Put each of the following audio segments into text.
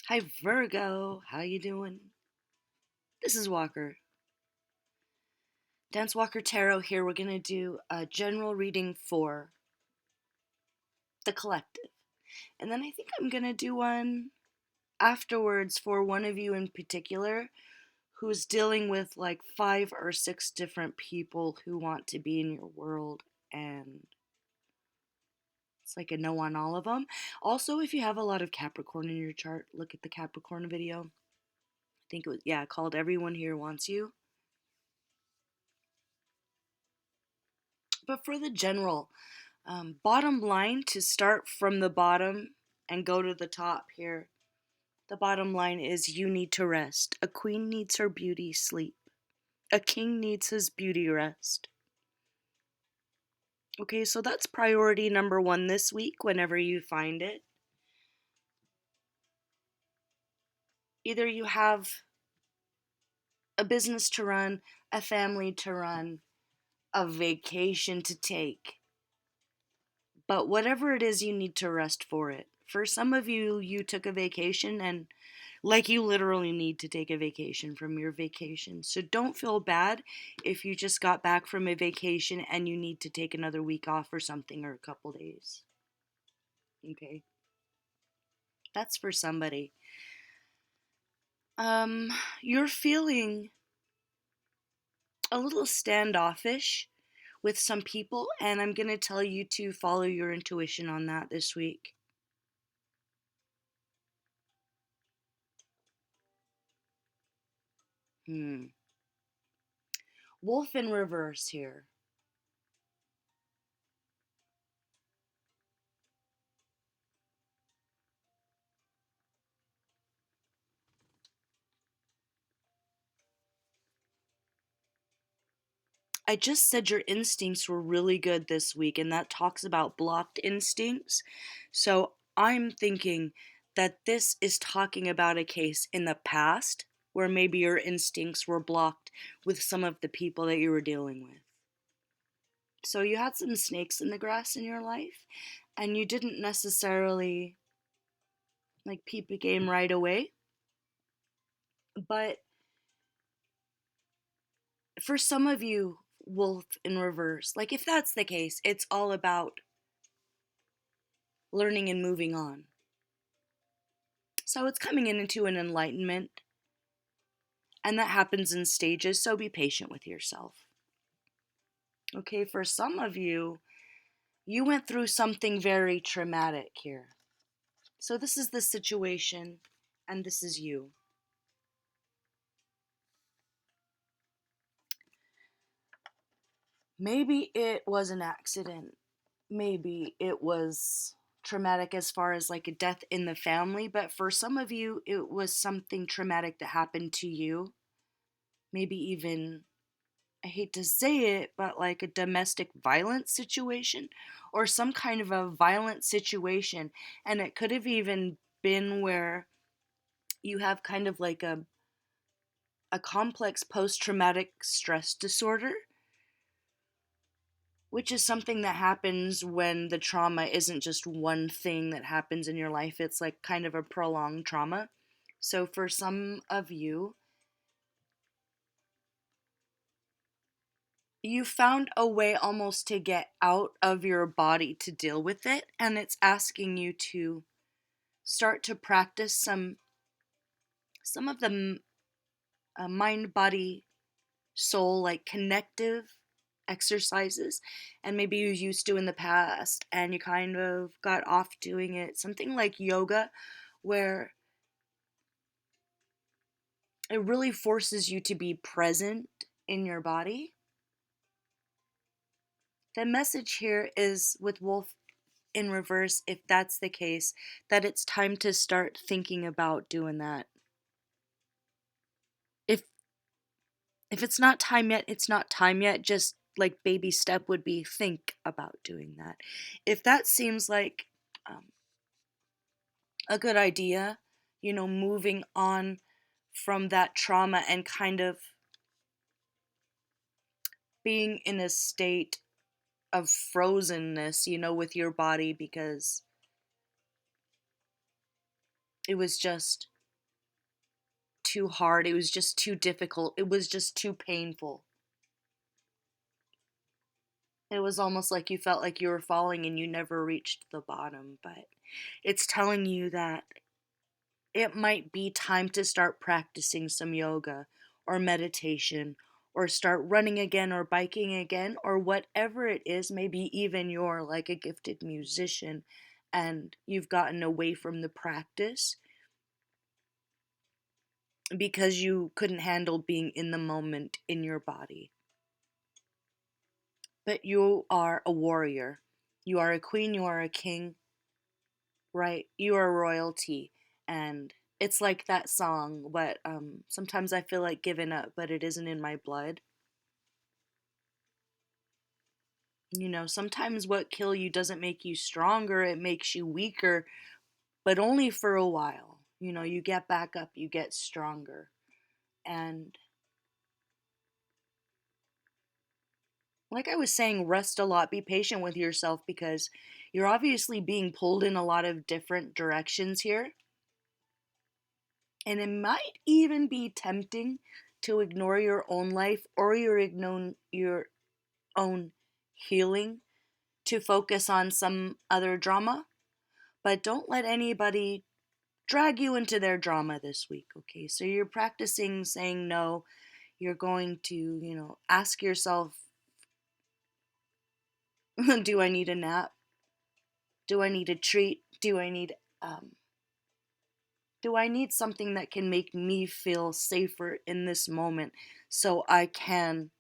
Hi Virgo, how you doing? This is Walker. Dance Walker Tarot here. We're going to do a general reading for the collective. And then I think I'm going to do one afterwards for one of you in particular who's dealing with like 5 or 6 different people who want to be in your world, and it's like a no on all of them. Also, if you have a lot of Capricorn in your chart, look at the Capricorn video. I think it was, called Everyone Here Wants You. But for the general, bottom line, to start from the bottom and go to the top here, the bottom line is you need to rest. A queen needs her beauty sleep. A king needs his beauty rest. Okay, so that's priority number 1 this week whenever you find it. Either you have a business to run, a family to run, a vacation to take, but whatever it is, you need to rest for it. For some of you, you took a vacation and like you literally need to take a vacation from your vacation. So don't feel bad if you just got back from a vacation and you need to take another week off or something, or a couple days. Okay? That's for somebody. You're feeling a little standoffish with some people, and I'm going to tell you to follow your intuition on that this week. Wolf in reverse here. I just said your instincts were really good this week, and that talks about blocked instincts. So I'm thinking that this is talking about a case in the past where maybe your instincts were blocked with some of the people that you were dealing with. So you had some snakes in the grass in your life, and you didn't necessarily like peep a game right away. But for some of you, wolf in reverse, like if that's the case, it's all about learning and moving on. So it's coming into an enlightenment, and that happens in stages, so be patient with yourself. Okay, for some of you, you went through something very traumatic here. So this is the situation, and this is you. Maybe it was an accident. Maybe it was traumatic as far as like a death in the family, but for some of you, it was something traumatic that happened to you. Maybe even, I hate to say it, but like a domestic violence situation or some kind of a violent situation. And it could have even been where you have kind of like a complex post traumatic stress disorder, which is something that happens when the trauma isn't just one thing that happens in your life. It's like kind of a prolonged trauma. So for some of you, you found a way almost to get out of your body to deal with it, and it's asking you to start to practice some of the mind body soul like connective exercises, and maybe you used to in the past and you kind of got off doing it, something like yoga, where it really forces you to be present in your body. The message here is with wolf in reverse, if that's the case, that it's time to start thinking about doing that. If if it's not time yet, it's not time yet. Just like baby step would be think about doing that. If that seems like um, a good idea, moving on from that trauma and kind of being in a state of frozenness, with your body because it was just too hard. It was just too difficult. It was just too painful. It was almost like you felt like you were falling and you never reached the bottom. But it's telling you that it might be time to start practicing some yoga or meditation or start running again or biking again or whatever it is. Maybe even you're like a gifted musician and you've gotten away from the practice because you couldn't handle being in the moment in your body. But you are a warrior. You are a queen, you are a king, right? You are royalty. And it's like that song, what sometimes I feel like giving up, but it isn't in my blood. You know, sometimes what kill you doesn't make you stronger, it makes you weaker, but only for a while. You know, you get back up, you get stronger. And like I was saying, rest a lot, be patient with yourself because you're obviously being pulled in a lot of different directions here. And it might even be tempting to ignore your own life or your own healing to focus on some other drama. But don't let anybody drag you into their drama this week, okay? So you're practicing saying no. You're going to, ask yourself, do I need a nap? Do I need a treat? Do I need something that can make me feel safer in this moment so I can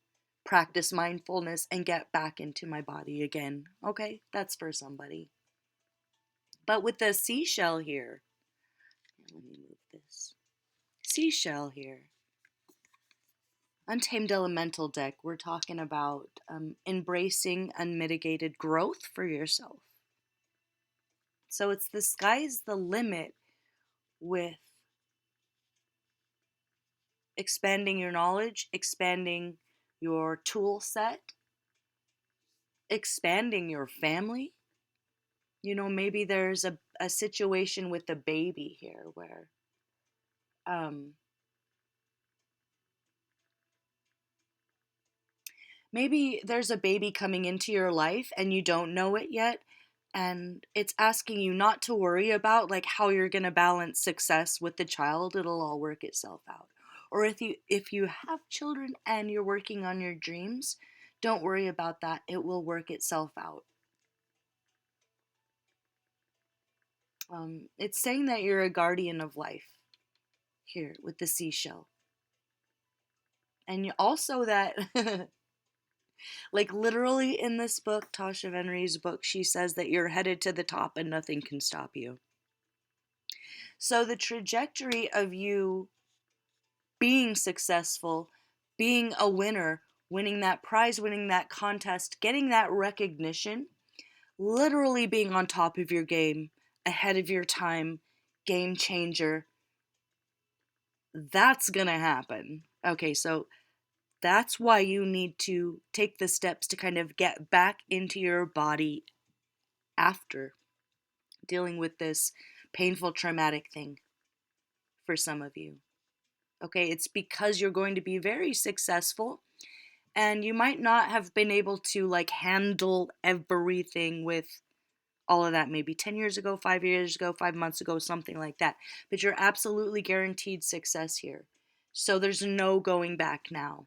practice mindfulness and get back into my body again? Okay, that's for somebody. But with the seashell here, let me move this. Seashell here. Untamed Elemental deck, we're talking about embracing unmitigated growth for yourself. So it's the sky's the limit with expanding your knowledge, expanding your tool set, expanding your family. You know, maybe there's a situation with a baby here where um, maybe there's a baby coming into your life and you don't know it yet. And it's asking you not to worry about like how you're going to balance success with the child. It'll all work itself out. Or if you have children and you're working on your dreams, don't worry about that. It will work itself out. It's saying that you're a guardian of life here with the seashell. And also that, like literally in this book, Tasha Venry's book, she says that you're headed to the top and nothing can stop you. So the trajectory of you being successful, being a winner, winning that prize, winning that contest, getting that recognition, literally being on top of your game, ahead of your time, game changer, that's gonna happen. Okay, so that's why you need to take the steps to kind of get back into your body after dealing with this painful, traumatic thing for some of you. Okay, it's because you're going to be very successful and you might not have been able to like handle everything with all of that maybe 10 years ago, 5 years ago, 5 months ago, something like that. But you're absolutely guaranteed success here. So there's no going back now.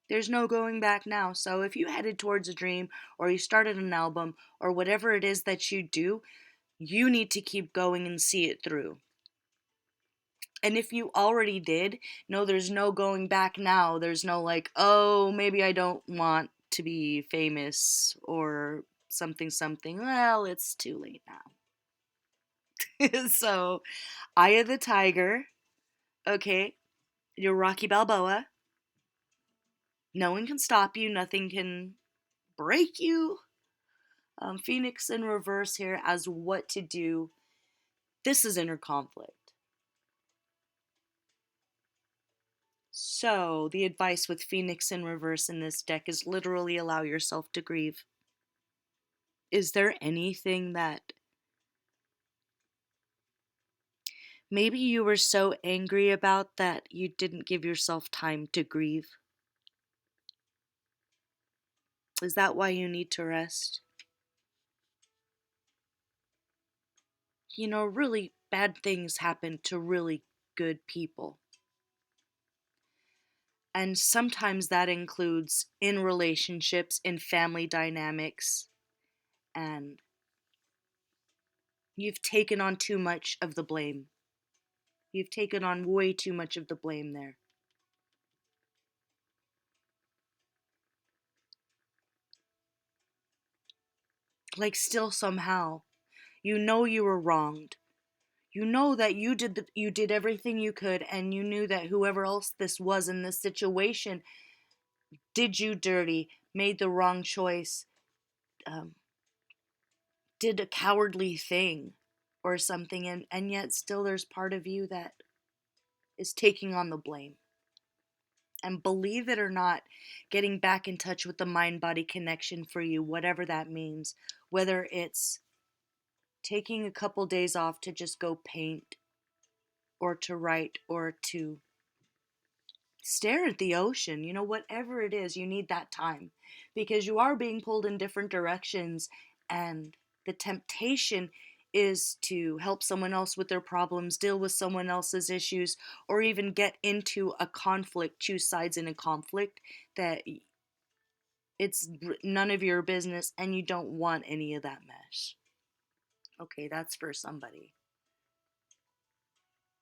There's no going back now. So if you headed towards a dream or you started an album or whatever it is that you do, you need to keep going and see it through. And if you already did, no, there's no going back now. There's no like, oh, maybe I don't want to be famous or something, something. Well, it's too late now. So, Eye of the Tiger, okay, you're Rocky Balboa. No one can stop you, nothing can break you. Phoenix in reverse here as what to do. This is inner conflict. So, the advice with Phoenix in reverse in this deck is literally allow yourself to grieve. Is there anything that Maybe you were so angry about that you didn't give yourself time to grieve. Is that why you need to rest? Really bad things happen to really good people. And sometimes that includes in relationships, in family dynamics, and you've taken on too much of the blame. You've taken on way too much of the blame there. Like, still somehow, you were wronged. You know that you did everything you could, and you knew that whoever else this was in this situation did you dirty, made the wrong choice, um, did a cowardly thing or something, and yet still there's part of you that is taking on the blame. And believe it or not, getting back in touch with the mind body connection for you, whatever that means, whether it's taking a couple days off to just go paint or to write or to stare at the ocean, whatever it is, you need that time because you are being pulled in different directions, and the temptation is to help someone else with their problems, deal with someone else's issues, or even get into a conflict, choose sides in a conflict that it's none of your business and you don't want any of that mess. Okay, that's for somebody.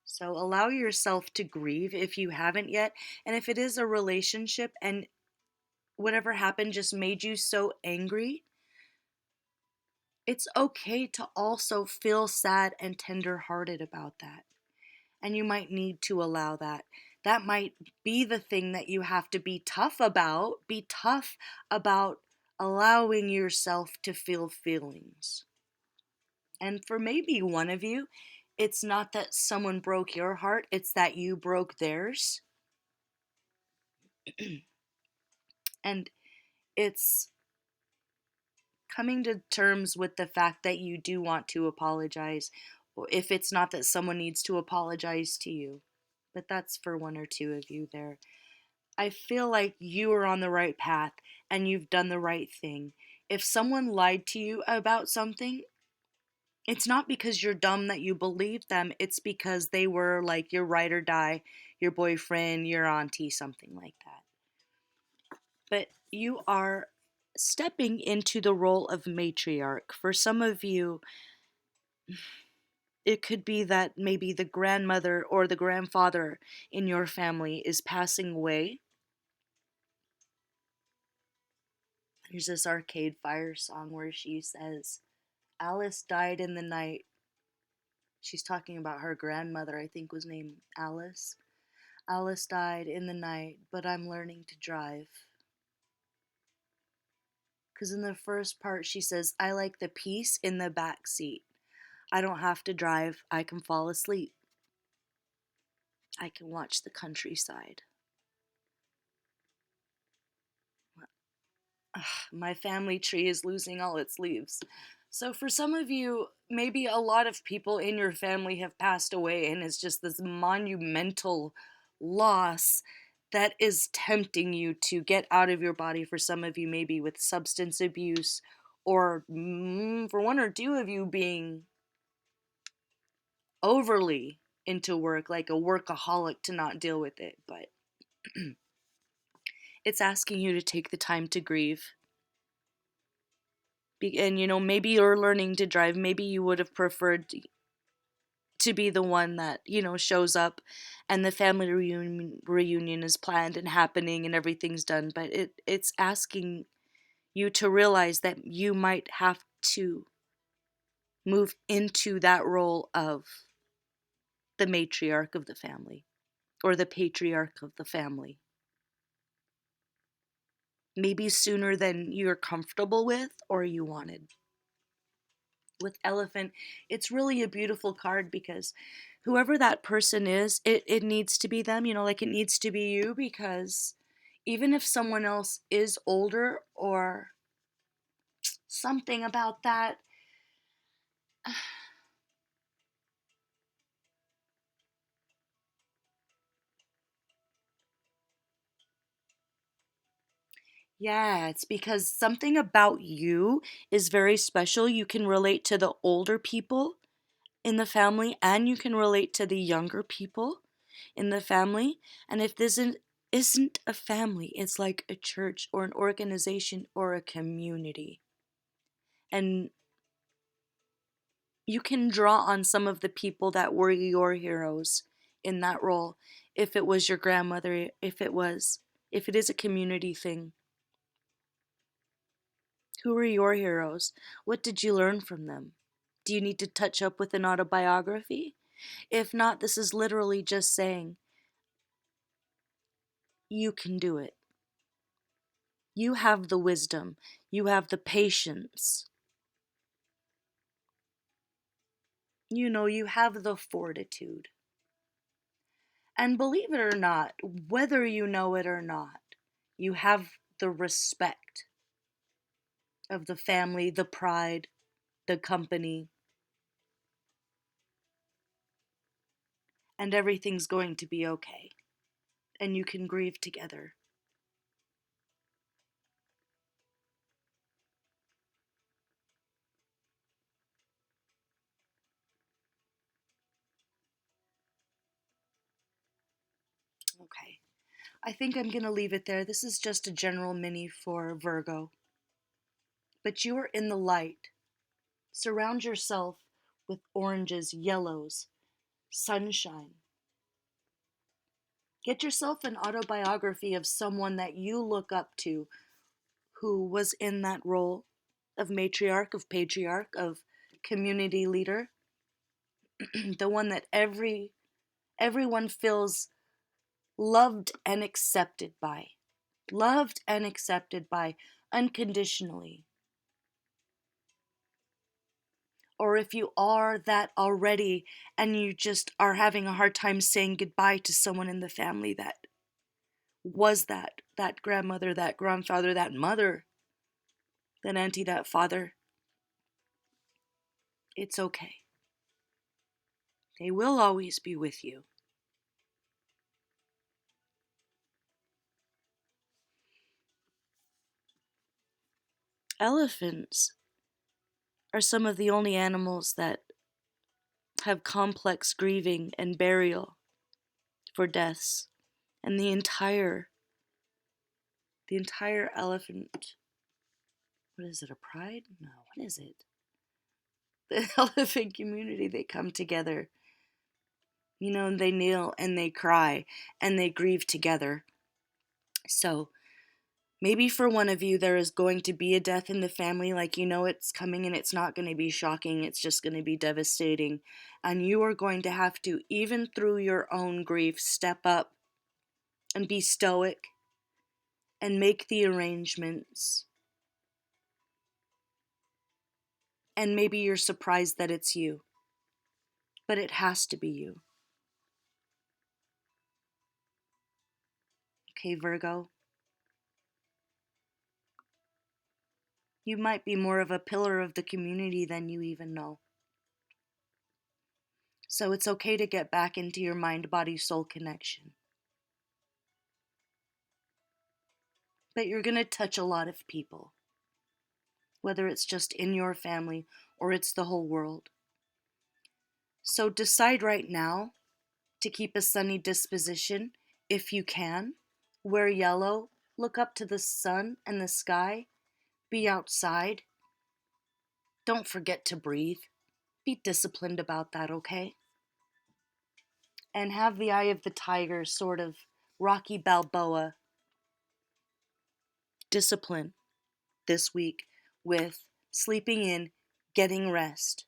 So allow yourself to grieve if you haven't yet. And if it is a relationship and whatever happened just made you so angry, it's okay to also feel sad and tender-hearted about that. And you might need to allow that. That might be the thing that you have to be tough about. Be tough about allowing yourself to feel feelings. And for maybe one of you, it's not that someone broke your heart, it's that you broke theirs. And it's coming to terms with the fact that you do want to apologize, or if it's not that someone needs to apologize to you. But that's for one or two of you there. I feel like you are on the right path and you've done the right thing. If someone lied to you about something, it's not because you're dumb that you believe them. It's because they were like your ride or die, your boyfriend, your auntie, something like that. But you are stepping into the role of matriarch. For some of you, it could be that maybe the grandmother or the grandfather in your family is passing away. There's this Arcade Fire song where she says, Alice died in the night. She's talking about her grandmother, I think was named Alice. Alice died in the night, but I'm learning to drive. Because in the first part, she says, I like the peace in the back seat. I don't have to drive. I can fall asleep. I can watch the countryside. Ugh, my family tree is losing all its leaves. So, for some of you, maybe a lot of people in your family have passed away, and it's just this monumental loss that is tempting you to get out of your body. For some of you, maybe with substance abuse, or for one or two of you, being overly into work, like a workaholic to not deal with it. But it's asking you to take the time to grieve. And maybe you're learning to drive. Maybe you would have preferred to be the one that shows up and the family reunion is planned and happening and everything's done, but it's asking you to realize that you might have to move into that role of the matriarch of the family or the patriarch of the family, maybe sooner than you're comfortable with or you wanted. With Elephant, it's really a beautiful card because whoever that person is, it needs to be them, like it needs to be you, because even if someone else is older or something about that, Yeah, it's because something about you is very special. You can relate to the older people in the family and you can relate to the younger people in the family. And if this isn't a family, it's like a church or an organization or a community. And you can draw on some of the people that were your heroes in that role. If it was your grandmother, if it is a community thing, who were your heroes? What did you learn from them? Do you need to touch up with an autobiography? If not, this is literally just saying, you can do it. You have the wisdom. You have the patience. You have the fortitude. And believe it or not, whether you know it or not, you have the respect of the family, the pride, the company, and everything's going to be okay. And you can grieve together. Okay. I think I'm going to leave it there. This is just a general mini for Virgo. But you are in the light. Surround yourself with oranges, yellows, sunshine. Get yourself an autobiography of someone that you look up to who was in that role of matriarch, of patriarch, of community leader, the one that everyone feels loved and accepted by. Loved and accepted by unconditionally. Or if you are that already and you just are having a hard time saying goodbye to someone in the family that was that grandmother, that grandfather, that mother, that auntie, that father, it's okay. They will always be with you. Elephants are some of the only animals that have complex grieving and burial for deaths. And the entire elephant, what is it, a pride? No, what is it? The elephant community, they come together, and they kneel and they cry and they grieve together. So maybe for one of you, there is going to be a death in the family, like it's coming and it's not going to be shocking, it's just going to be devastating. And you are going to have to, even through your own grief, step up and be stoic and make the arrangements. And maybe you're surprised that it's you, but it has to be you. Okay, Virgo? You might be more of a pillar of the community than you even know. So it's okay to get back into your mind, body, soul connection. But you're going to touch a lot of people, whether it's just in your family or it's the whole world. So decide right now to keep a sunny disposition if you can. Wear yellow, look up to the sun and the sky, be outside. Don't forget to breathe. Be disciplined about that, okay? And have the eye of the tiger, sort of Rocky Balboa discipline this week with sleeping in, getting rest.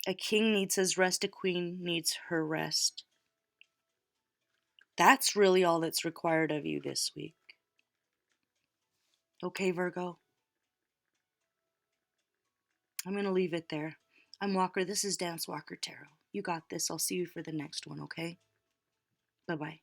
A king needs his rest, a queen needs her rest. That's really all that's required of you this week. Okay, Virgo? I'm going to leave it there. I'm Walker. This is Dance Walker Tarot. You got this. I'll see you for the next one, okay? Bye-bye.